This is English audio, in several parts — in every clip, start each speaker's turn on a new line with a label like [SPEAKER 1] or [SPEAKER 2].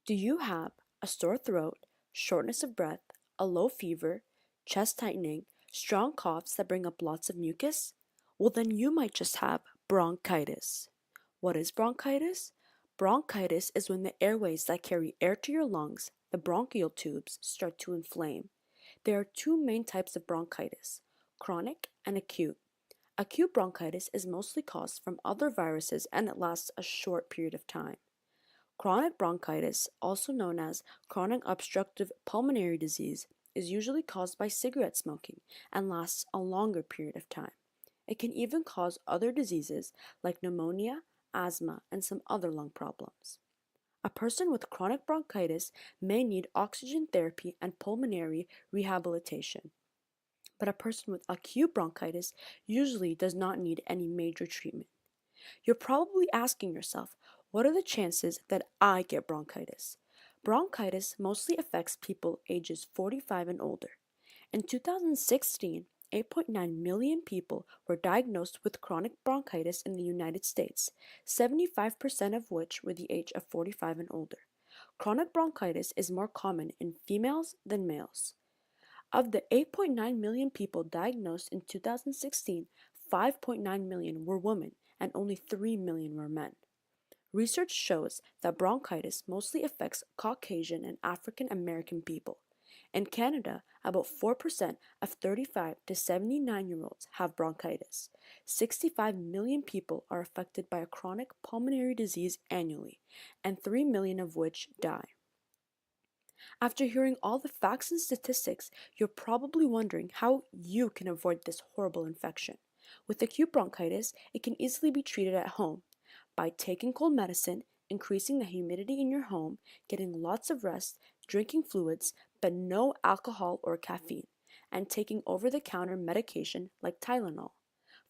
[SPEAKER 1] Do you have a sore throat, shortness of breath, a low fever, chest tightening, strong coughs that bring up lots of mucus? Well, then you might just have bronchitis. What is bronchitis? Bronchitis is when the airways that carry air to your lungs, the bronchial tubes, start to inflame. There are two main types of bronchitis, chronic and acute. Acute bronchitis is mostly caused from other viruses and it lasts a short period of time. Chronic bronchitis, also known as chronic obstructive pulmonary disease, is usually caused by cigarette smoking and lasts a longer period of time. It can even cause other diseases like pneumonia, asthma, and some other lung problems. A person with chronic bronchitis may need oxygen therapy and pulmonary rehabilitation, but a person with acute bronchitis usually does not need any major treatment. You're probably asking yourself, what are the chances that I get bronchitis? Bronchitis mostly affects people ages 45 and older. In 2016, 8.9 million people were diagnosed with chronic bronchitis in the United States, 75% of which were the age of 45 and older. Chronic bronchitis is more common in females than males. Of the 8.9 million people diagnosed in 2016, 5.9 million were women and only 3 million were men. Research shows that bronchitis mostly affects Caucasian and African American people. In Canada, about 4% of 35 to 79-year-olds have bronchitis. 65 million people are affected by a chronic pulmonary disease annually, and 3 million of which die. After hearing all the facts and statistics, you're probably wondering how you can avoid this horrible infection. With acute bronchitis, it can easily be treated at home by taking cold medicine, increasing the humidity in your home, getting lots of rest, drinking fluids, but no alcohol or caffeine, and taking over-the-counter medication like Tylenol.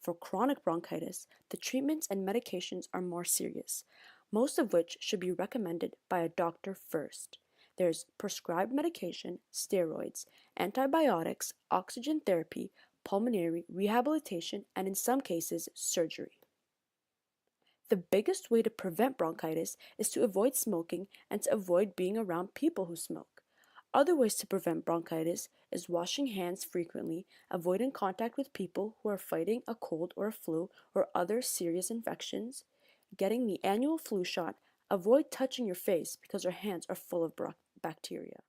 [SPEAKER 1] For chronic bronchitis, the treatments and medications are more serious, most of which should be recommended by a doctor first. There's prescribed medication, steroids, antibiotics, oxygen therapy, pulmonary rehabilitation, and in some cases, surgery. The biggest way to prevent bronchitis is to avoid smoking and to avoid being around people who smoke. Other ways to prevent bronchitis is washing hands frequently, avoiding contact with people who are fighting a cold or a flu or other serious infections, getting the annual flu shot, avoid touching your face because your hands are full of bacteria.